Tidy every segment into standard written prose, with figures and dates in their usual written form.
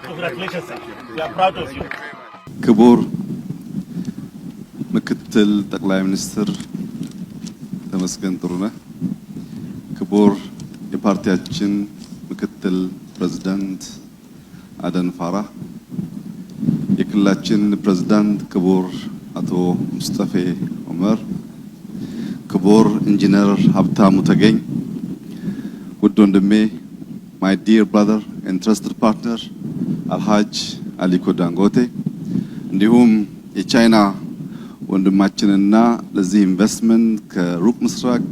Congratulations, sir. We are proud of you. ክቡር ምክትል ጠቅላይ ሚኒስትር ተመስገን ጥሩነህ፣ ክቡር የፓርቲያችን ምክትል ፕሬዝዳንት አደን ፋራህ፣ የክልላችን ፕሬዝዳንት ክቡር አቶ ሙስጠፌ ዑመር፣ ክቡር ኢንጂነር ሀብታሙ ተገኝ፣ ውድ ወንድሜ my dear brother and trusted partner አልሃጅ አሊኮ ዳንጎቴ፣ እንዲሁም የቻይና ወንድማችንና ለዚህ ኢንቨስትመንት ከሩቅ ምስራቅ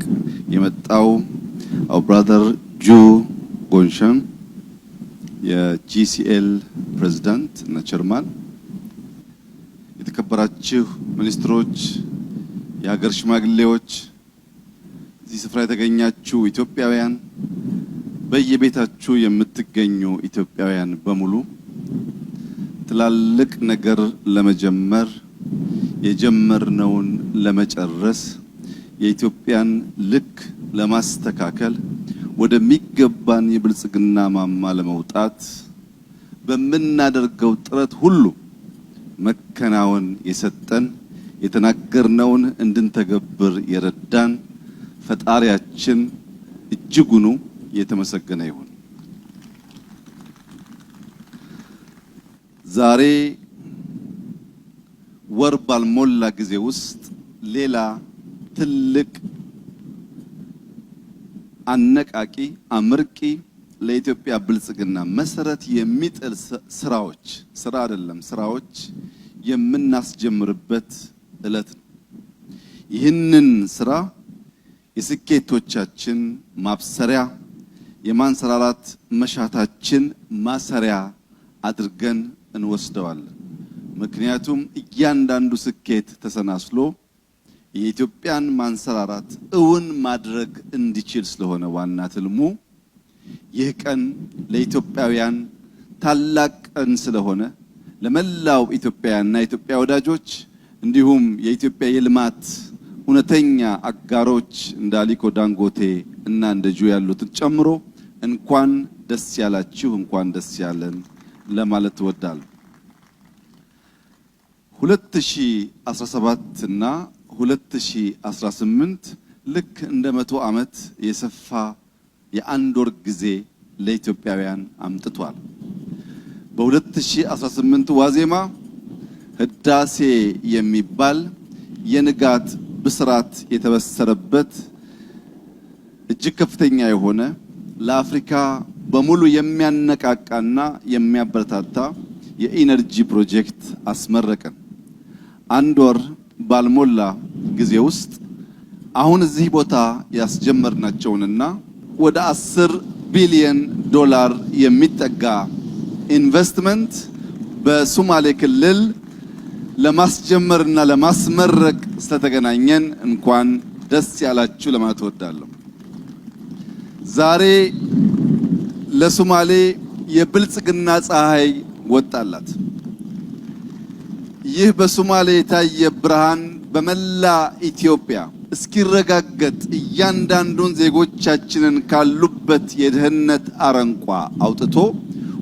የመጣው our brother ጁ ጎንሸን፣ የጂሲኤል ፕሬዝዳንት እና ቸርማን፣ የተከበራችሁ ሚኒስትሮች፣ የሀገር ሽማግሌዎች፣ እዚህ ስፍራ የተገኛችሁ ኢትዮጵያውያን፣ በየቤታችሁ የምትገኙ ኢትዮጵያውያን በሙሉ ትላልቅ ነገር ለመጀመር የጀመርነውን ለመጨረስ የኢትዮጵያን ልክ ለማስተካከል ወደሚገባን የብልጽግና ማማ ለመውጣት በመናደርገው ጥረት ሁሉ መከናወን የሰጠን የተናገርነውን እንድንተገብር የረዳን ፈጣሪያችን እጅጉኑ የተመሰገነ ይሁን። ዛሬ ወር ባልሞላ ጊዜ ውስጥ ሌላ ትልቅ አነቃቂ አምርቂ ለኢትዮጵያ ብልጽግና መሰረት የሚጥል ስራዎች የምናስጀምርበት ዕለት ነው። ይህንን ስራ የስኬቶቻችን ማብሰሪያ የማንሰራራት መሻታችን ማሰሪያ አድርገን እንወስደዋለን። ምክንያቱም እያንዳንዱ ስኬት ተሰናስሎ የኢትዮጵያን ማንሰራራት እውን ማድረግ እንዲችል ስለሆነ ዋና ትልሙ ይህ ቀን ለኢትዮጵያውያን ታላቅ ቀን ስለሆነ ለመላው ኢትዮጵያውያንና የኢትዮጵያ ወዳጆች እንዲሁም የኢትዮጵያ የልማት እውነተኛ አጋሮች እንደ አሊኮ ዳንጎቴ እና እንደ ጁ ያሉትን ጨምሮ እንኳን ደስ ያላችሁ እንኳን ደስ ያለን ለማለት እወዳለሁ። 2017 እና 2018 ልክ እንደ 100 ዓመት የሰፋ የአንድ ወር ጊዜ ለኢትዮጵያውያን አምጥቷል። በ2018 ዋዜማ ህዳሴ የሚባል የንጋት ብስራት የተበሰረበት እጅግ ከፍተኛ የሆነ ለአፍሪካ በሙሉ የሚያነቃቃና የሚያበረታታ የኢነርጂ ፕሮጀክት አስመረቀን። አንድ ወር ባልሞላ ጊዜ ውስጥ አሁን እዚህ ቦታ ያስጀመርናቸውንና ወደ 10 ቢሊዮን ዶላር የሚጠጋ ኢንቨስትመንት በሶማሌ ክልል ለማስጀመርና ለማስመረቅ ስለተገናኘን እንኳን ደስ ያላችሁ ለማለት እወዳለሁ። ዛሬ ለሶማሌ የብልጽግና ፀሐይ ወጣላት። ይህ በሶማሌ የታየ ብርሃን በመላ ኢትዮጵያ እስኪረጋገጥ እያንዳንዱን ዜጎቻችንን ካሉበት የድህነት አረንቋ አውጥቶ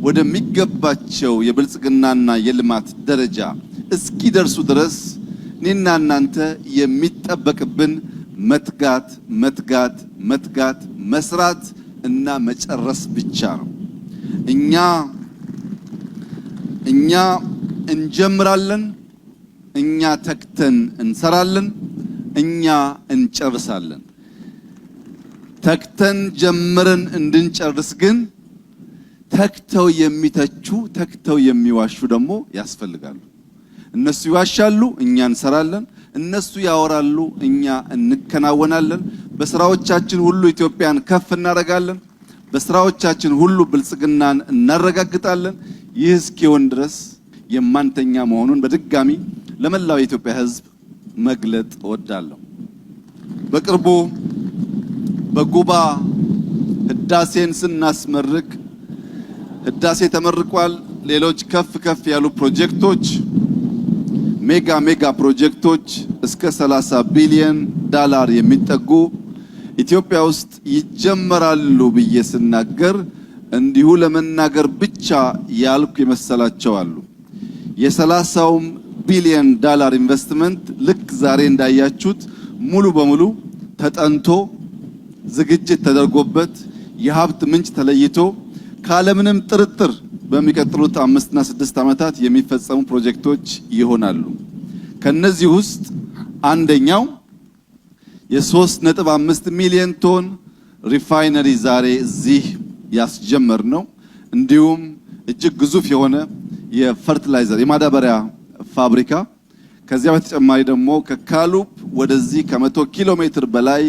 ወደሚገባቸው የብልጽግናና የልማት ደረጃ እስኪደርሱ ድረስ እኔና እናንተ የሚጠበቅብን መትጋት መስራት እና መጨረስ ብቻ ነው። እኛ እኛ እንጀምራለን፣ እኛ ተክተን እንሰራለን፣ እኛ እንጨርሳለን። ተክተን ጀምረን እንድንጨርስ ግን ተክተው የሚተቹ ተክተው የሚዋሹ ደግሞ ያስፈልጋሉ። እነሱ ይዋሻሉ፣ እኛ እንሰራለን። እነሱ ያወራሉ፣ እኛ እንከናወናለን። በስራዎቻችን ሁሉ ኢትዮጵያን ከፍ እናደርጋለን። በስራዎቻችን ሁሉ ብልጽግናን እናረጋግጣለን። ይህ እስኪሆን ድረስ የማንተኛ መሆኑን በድጋሚ ለመላው የኢትዮጵያ ሕዝብ መግለጥ እወዳለሁ። በቅርቡ በጉባ ህዳሴን ስናስመርቅ ህዳሴ ተመርቋል። ሌሎች ከፍ ከፍ ያሉ ፕሮጀክቶች ሜጋ ፕሮጀክቶች እስከ 30 ቢሊዮን ዶላር የሚጠጉ ኢትዮጵያ ውስጥ ይጀመራሉ ብዬ ስናገር እንዲሁ ለመናገር ብቻ ያልኩ የመሰላቸው አሉ። የ30 ቢሊዮን ዶላር ኢንቨስትመንት ልክ ዛሬ እንዳያችሁት ሙሉ በሙሉ ተጠንቶ ዝግጅት ተደርጎበት የሀብት ምንጭ ተለይቶ ካለምንም ጥርጥር በሚቀጥሉት 5 እና 6 ዓመታት የሚፈጸሙ ፕሮጀክቶች ይሆናሉ። ከነዚህ ውስጥ አንደኛው የ3.5 ሚሊዮን ቶን ሪፋይነሪ ዛሬ እዚህ ያስጀመር ነው። እንዲሁም እጅግ ግዙፍ የሆነ የፈርቲላይዘር የማዳበሪያ ፋብሪካ። ከዚያ በተጨማሪ ደግሞ ከካሉብ ወደዚህ ከ100 ኪሎ ሜትር በላይ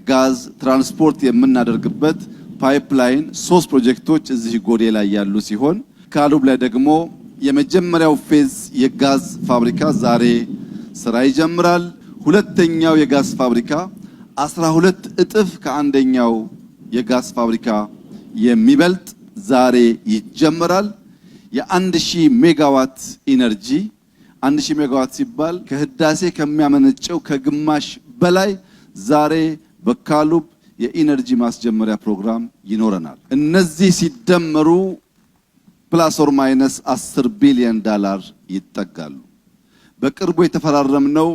ጋዝ ትራንስፖርት የምናደርግበት ፓይፕላይን 3 ፕሮጀክቶች እዚህ ጎዴ ላይ ያሉ ሲሆን ካሉብ ላይ ደግሞ የመጀመሪያው ፌዝ የጋዝ ፋብሪካ ዛሬ ስራ ይጀምራል። ሁለተኛው የጋዝ ፋብሪካ 12 እጥፍ ከአንደኛው የጋዝ ፋብሪካ የሚበልጥ ዛሬ ይጀምራል። የ1000 ሜጋዋት ኢነርጂ 1000 ሜጋዋት ሲባል ከህዳሴ ከሚያመነጨው ከግማሽ በላይ ዛሬ በካሉብ የኢነርጂ ማስጀመሪያ ፕሮግራም ይኖረናል። እነዚህ ሲደመሩ ፕላስ ኦር ማይነስ 10 ቢሊዮን ዶላር ይጠጋሉ። በቅርቡ የተፈራረምነው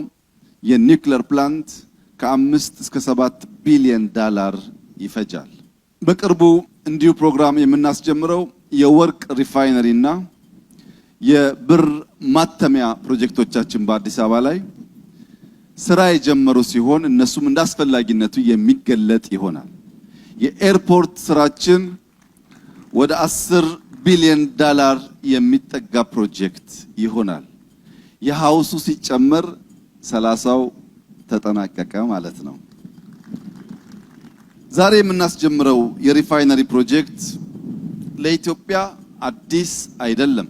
የኒውክሌር ፕላንት ከ5 እስከ 7 ቢሊዮን ዶላር ይፈጃል። በቅርቡ እንዲሁ ፕሮግራም የምናስጀምረው የወርቅ ሪፋይነሪ እና የብር ማተሚያ ፕሮጀክቶቻችን በአዲስ አበባ ላይ ስራ የጀመሩ ሲሆን እነሱም እንዳስፈላጊነቱ የሚገለጥ ይሆናል። የኤርፖርት ስራችን ወደ 10 ቢሊዮን ዶላር የሚጠጋ ፕሮጀክት ይሆናል። የሃውሱ ሲጨመር 30ው ተጠናቀቀ ማለት ነው። ዛሬ የምናስጀምረው የሪፋይነሪ ፕሮጀክት ለኢትዮጵያ አዲስ አይደለም።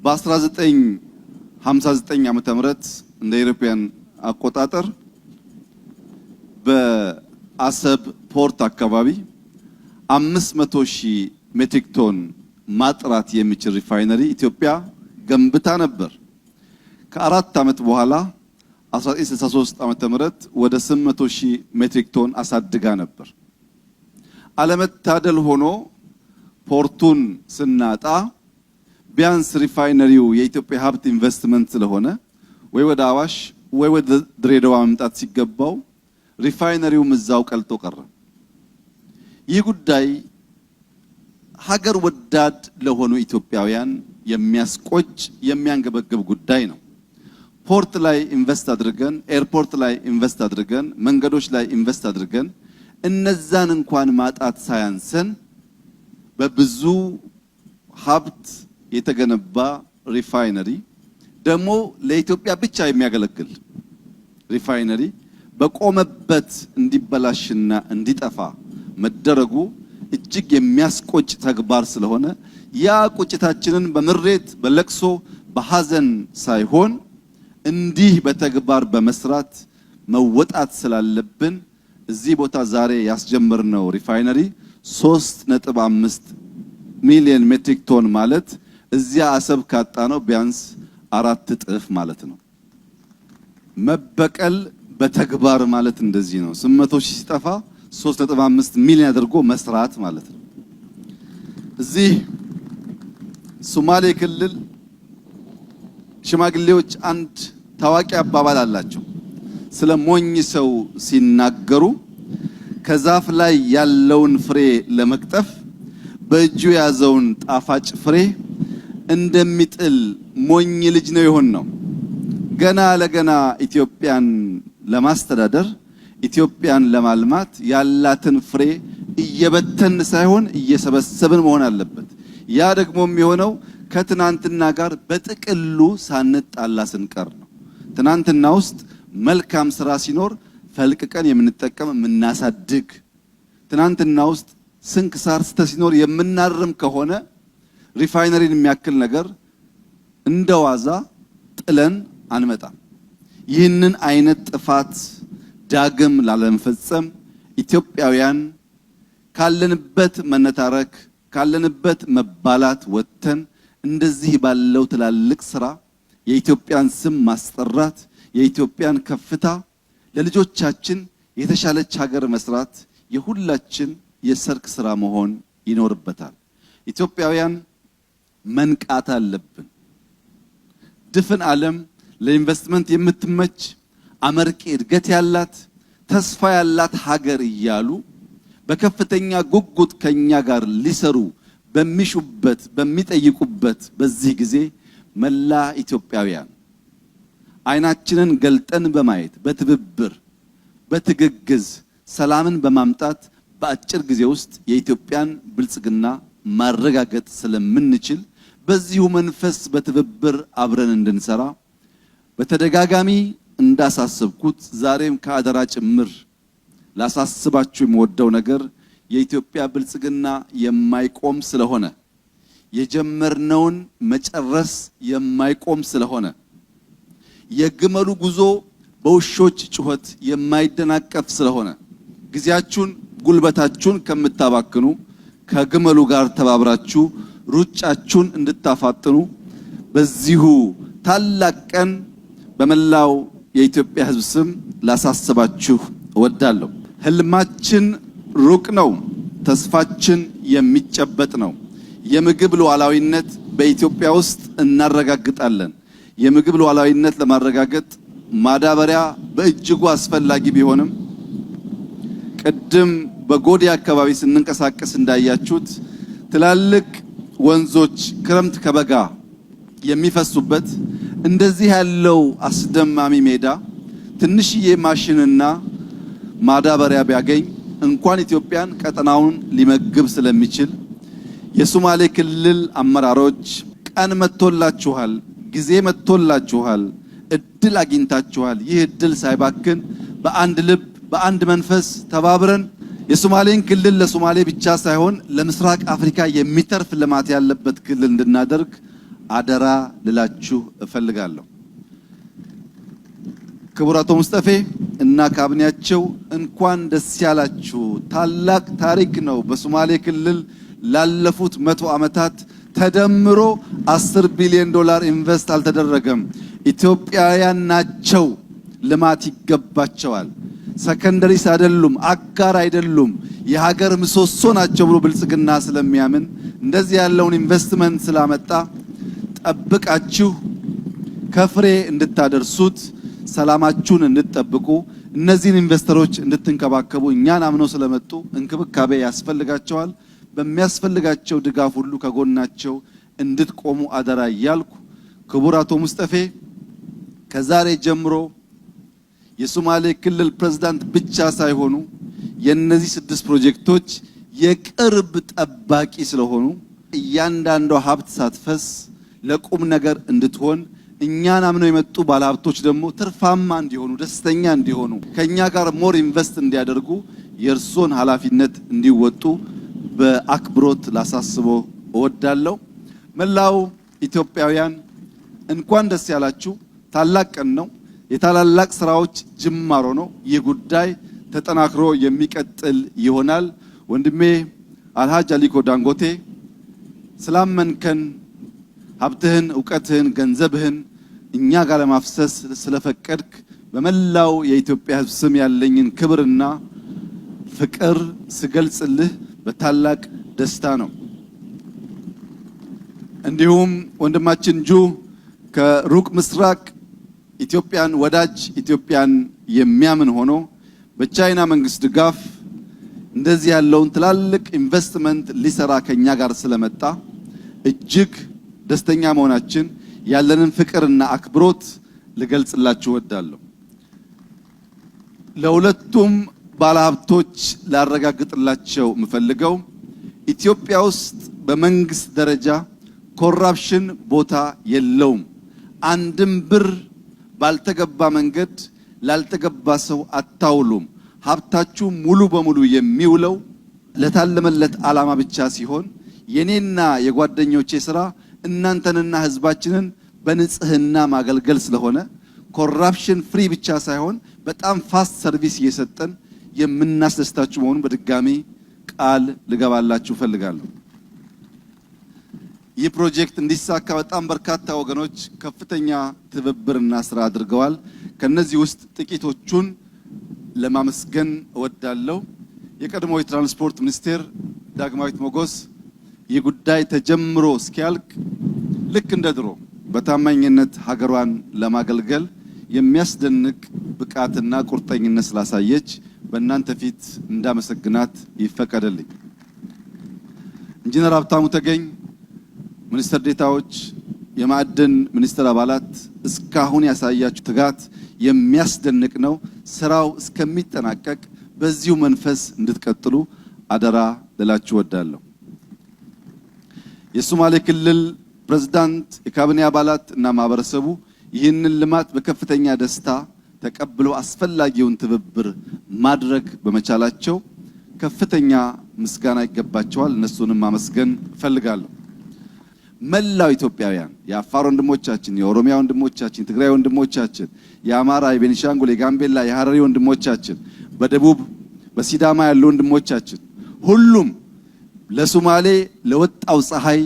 በ1959 ዓመተ ምህረት እንደ ኢሮፒያን አቆጣጠር በአሰብ ፖርት አካባቢ 500,000 ሜትሪክ ቶን ማጥራት የሚችል ሪፋይነሪ ኢትዮጵያ ገንብታ ነበር። ከ4 ዓመት በኋላ 1963 ዓመተ ምህረት ወደ 800,000 ሜትሪክ ቶን አሳድጋ ነበር። አለመታደል ሆኖ ፖርቱን ስናጣ ቢያንስ ሪፋይነሪው የኢትዮጵያ ሀብት ኢንቨስትመንት ስለሆነ ወይ ወደ አዋሽ ወይ ወደ ድሬዳዋ መምጣት ሲገባው ሪፋይነሪውም እዛው ቀልጦ ቀረ። ይህ ጉዳይ ሀገር ወዳድ ለሆኑ ኢትዮጵያውያን የሚያስቆጭ የሚያንገበግብ ጉዳይ ነው። ፖርት ላይ ኢንቨስት አድርገን፣ ኤርፖርት ላይ ኢንቨስት አድርገን፣ መንገዶች ላይ ኢንቨስት አድርገን እነዛን እንኳን ማጣት ሳያንሰን በብዙ ሀብት የተገነባ ሪፋይነሪ ደግሞ ለኢትዮጵያ ብቻ የሚያገለግል ሪፋይነሪ በቆመበት እንዲበላሽና እንዲጠፋ መደረጉ እጅግ የሚያስቆጭ ተግባር ስለሆነ ያ ቁጭታችንን በምሬት በለቅሶ በሐዘን ሳይሆን እንዲህ በተግባር በመስራት መወጣት ስላለብን እዚህ ቦታ ዛሬ ያስጀመርነው ሪፋይነሪ 3.5 ሚሊዮን ሜትሪክ ቶን ማለት እዚያ አሰብ ካጣ ነው ቢያንስ 4 እጥፍ ማለት ነው። መበቀል በተግባር ማለት እንደዚህ ነው። 800,000 ሲጠፋ 3.5 ሚሊዮን አድርጎ መስራት ማለት ነው። እዚህ ሶማሌ ክልል ሽማግሌዎች አንድ ታዋቂ አባባል አላቸው። ስለ ሞኝ ሰው ሲናገሩ ከዛፍ ላይ ያለውን ፍሬ ለመቅጠፍ በእጁ የያዘውን ጣፋጭ ፍሬ እንደሚጥል ሞኝ ልጅ ነው የሆነው። ገና ለገና ኢትዮጵያን ለማስተዳደር ኢትዮጵያን ለማልማት ያላትን ፍሬ እየበተን ሳይሆን እየሰበሰብን መሆን አለበት። ያ ደግሞ የሚሆነው ከትናንትና ጋር በጥቅሉ ሳንጣላ ስንቀር ነው። ትናንትና ውስጥ መልካም ስራ ሲኖር ፈልቅቀን የምንጠቀም የምናሳድግ፣ ትናንትና ውስጥ ስንክሳር ሲኖር የምናርም ከሆነ ሪፋይነሪን የሚያክል ነገር እንደዋዛ ጥለን አንመጣም። ይህንን አይነት ጥፋት ዳግም ላለመፈጸም ኢትዮጵያውያን ካለንበት መነታረክ ካለንበት መባላት ወጥተን እንደዚህ ባለው ትላልቅ ስራ የኢትዮጵያን ስም ማስጠራት የኢትዮጵያን ከፍታ ለልጆቻችን የተሻለች ሀገር መስራት የሁላችን የሰርክ ስራ መሆን ይኖርበታል። ኢትዮጵያውያን መንቃት አለብን። ድፍን ዓለም ለኢንቨስትመንት የምትመች አመርቂ እድገት ያላት ተስፋ ያላት ሀገር እያሉ በከፍተኛ ጉጉት ከኛ ጋር ሊሰሩ በሚሹበት በሚጠይቁበት በዚህ ጊዜ መላ ኢትዮጵያውያን አይናችንን ገልጠን በማየት በትብብር በትግግዝ ሰላምን በማምጣት በአጭር ጊዜ ውስጥ የኢትዮጵያን ብልጽግና ማረጋገጥ ስለምንችል በዚሁ መንፈስ በትብብር አብረን እንድንሰራ በተደጋጋሚ እንዳሳስብኩት ዛሬም ከአደራ ጭምር ላሳስባችሁ የምወደው ነገር የኢትዮጵያ ብልጽግና የማይቆም ስለሆነ የጀመርነውን መጨረስ የማይቆም ስለሆነ የግመሉ ጉዞ በውሾች ጩኸት የማይደናቀፍ ስለሆነ ጊዜያችሁን ጉልበታችሁን ከምታባክኑ ከግመሉ ጋር ተባብራችሁ ሩጫችሁን እንድታፋጥኑ በዚሁ ታላቅ ቀን በመላው የኢትዮጵያ ሕዝብ ስም ላሳስባችሁ እወዳለሁ። ህልማችን ሩቅ ነው፣ ተስፋችን የሚጨበጥ ነው። የምግብ ሉዓላዊነት በኢትዮጵያ ውስጥ እናረጋግጣለን። የምግብ ሉዓላዊነት ለማረጋገጥ ማዳበሪያ በእጅጉ አስፈላጊ ቢሆንም ቅድም በጎዴ አካባቢ ስንንቀሳቀስ እንዳያችሁት ትላልቅ ወንዞች ክረምት ከበጋ የሚፈሱበት እንደዚህ ያለው አስደማሚ ሜዳ ትንሽዬ ማሽንና ማዳበሪያ ቢያገኝ እንኳን ኢትዮጵያን ቀጠናውን ሊመግብ ስለሚችል የሶማሌ ክልል አመራሮች ቀን መጥቶላችኋል፣ ጊዜ መጥቶላችኋል፣ እድል አግኝታችኋል። ይህ እድል ሳይባክን በአንድ ልብ በአንድ መንፈስ ተባብረን የሶማሌን ክልል ለሶማሌ ብቻ ሳይሆን ለምስራቅ አፍሪካ የሚተርፍ ልማት ያለበት ክልል እንድናደርግ አደራ ልላችሁ እፈልጋለሁ። ክቡር አቶ ሙስጠፌ እና ካቢኔያቸው እንኳን ደስ ያላችሁ። ታላቅ ታሪክ ነው። በሶማሌ ክልል ላለፉት 100 ዓመታት ተደምሮ 10 ቢሊዮን ዶላር ኢንቨስት አልተደረገም። ኢትዮጵያውያን ናቸው፣ ልማት ይገባቸዋል። ሰከንደሪስ አይደሉም፣ አጋር አይደሉም፣ የሀገር ምሰሶ ናቸው ብሎ ብልጽግና ስለሚያምን እንደዚህ ያለውን ኢንቨስትመንት ስላመጣ ጠብቃችሁ ከፍሬ እንድታደርሱት ሰላማችሁን እንድትጠብቁ እነዚህን ኢንቨስተሮች እንድትንከባከቡ እኛን አምነው ስለመጡ እንክብካቤ ያስፈልጋቸዋል። በሚያስፈልጋቸው ድጋፍ ሁሉ ከጎናቸው እንድትቆሙ አደራ እያልኩ ክቡር አቶ ሙስጠፌ ከዛሬ ጀምሮ የሶማሌ ክልል ፕሬዝዳንት ብቻ ሳይሆኑ የነዚህ 6 ፕሮጀክቶች የቅርብ ጠባቂ ስለሆኑ እያንዳንዷ ሀብት ሳትፈስ ለቁም ነገር እንድትሆን እኛን አምነው የመጡ ባለሀብቶች ደግሞ ትርፋማ እንዲሆኑ ደስተኛ እንዲሆኑ ከኛ ጋር ሞር ኢንቨስት እንዲያደርጉ የእርሶን ኃላፊነት እንዲወጡ በአክብሮት ላሳስቦ እወዳለሁ። መላው ኢትዮጵያውያን እንኳን ደስ ያላችሁ። ታላቅ ቀን ነው። የታላላቅ ስራዎች ጅማሮ ነው። ይህ ጉዳይ ተጠናክሮ የሚቀጥል ይሆናል። ወንድሜ አልሃጅ አሊኮ ዳንጎቴ ስላመንከን ሀብትህን፣ ዕውቀትህን፣ ገንዘብህን እኛ ጋር ለማፍሰስ ስለፈቀድክ በመላው የኢትዮጵያ ሕዝብ ስም ያለኝን ክብርና ፍቅር ስገልጽልህ በታላቅ ደስታ ነው። እንዲሁም ወንድማችን ጁ ከሩቅ ምስራቅ ኢትዮጵያን ወዳጅ ኢትዮጵያን የሚያምን ሆኖ በቻይና መንግስት ድጋፍ እንደዚህ ያለውን ትላልቅ ኢንቨስትመንት ሊሰራ ከኛ ጋር ስለመጣ እጅግ ደስተኛ መሆናችን ያለንን ፍቅርና አክብሮት ልገልጽላችሁ እወዳለሁ። ለሁለቱም ባለሀብቶች ላረጋግጥላቸው የምፈልገው ኢትዮጵያ ውስጥ በመንግስት ደረጃ ኮራፕሽን ቦታ የለውም። አንድም ብር ባልተገባ መንገድ ላልተገባ ሰው አታውሉም። ሀብታችሁ ሙሉ በሙሉ የሚውለው ለታለመለት ዓላማ ብቻ ሲሆን የኔና የጓደኞቼ ስራ እናንተንና ህዝባችንን በንጽህና ማገልገል ስለሆነ ኮራፕሽን ፍሪ ብቻ ሳይሆን በጣም ፋስት ሰርቪስ እየሰጠን የምናስደስታችሁ መሆኑን በድጋሚ ቃል ልገባላችሁ ፈልጋለሁ። ይህ ፕሮጀክት እንዲሳካ በጣም በርካታ ወገኖች ከፍተኛ ትብብርና ስራ አድርገዋል። ከነዚህ ውስጥ ጥቂቶቹን ለማመስገን እወዳለሁ። የቀድሞ የትራንስፖርት ሚኒስቴር ዳግማዊት ሞገስ ይህ ጉዳይ ተጀምሮ እስኪያልቅ ልክ እንደ ድሮ በታማኝነት ሀገሯን ለማገልገል የሚያስደንቅ ብቃትና ቁርጠኝነት ስላሳየች በእናንተ ፊት እንዳመሰግናት ይፈቀደልኝ። ኢንጂነር ሀብታሙ ተገኝ፣ ሚኒስትር ዴታዎች፣ የማዕድን ሚኒስትር አባላት እስካሁን ያሳያችሁ ትጋት የሚያስደንቅ ነው። ስራው እስከሚጠናቀቅ በዚሁ መንፈስ እንድትቀጥሉ አደራ ልላችሁ እወዳለሁ። የሶማሌ ክልል ፕሬዝዳንት፣ የካቢኔ አባላት እና ማህበረሰቡ ይህንን ልማት በከፍተኛ ደስታ ተቀብለው አስፈላጊውን ትብብር ማድረግ በመቻላቸው ከፍተኛ ምስጋና ይገባቸዋል። እነሱንም ማመስገን እፈልጋለሁ። መላው ኢትዮጵያውያን፣ የአፋር ወንድሞቻችን፣ የኦሮሚያ ወንድሞቻችን፣ የትግራይ ወንድሞቻችን፣ የአማራ፣ የቤኒሻንጉል፣ የጋምቤላ፣ የሐረሪ ወንድሞቻችን፣ በደቡብ በሲዳማ ያሉ ወንድሞቻችን ሁሉም ለሶማሌ ለወጣው ፀሐይ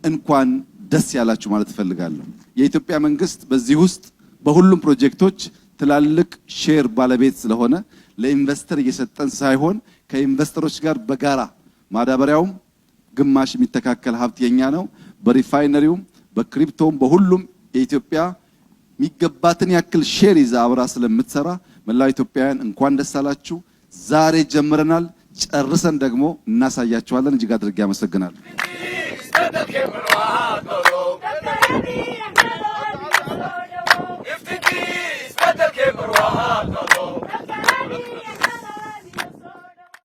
እንኳን ደስ ያላችሁ ማለት እፈልጋለሁ። የኢትዮጵያ መንግስት በዚህ ውስጥ በሁሉም ፕሮጀክቶች ትላልቅ ሼር ባለቤት ስለሆነ ለኢንቨስተር እየሰጠን ሳይሆን ከኢንቨስተሮች ጋር በጋራ ማዳበሪያውም ግማሽ የሚተካከል ሀብት የኛ ነው። በሪፋይነሪውም በክሪፕቶም በሁሉም የኢትዮጵያ የሚገባትን ያክል ሼር ይዛ አብራ ስለምትሰራ መላው ኢትዮጵያውያን እንኳን ደስ አላችሁ። ዛሬ ጀምረናል፣ ጨርሰን ደግሞ እናሳያችኋለን። እጅግ አድርጌ አመሰግናለሁ።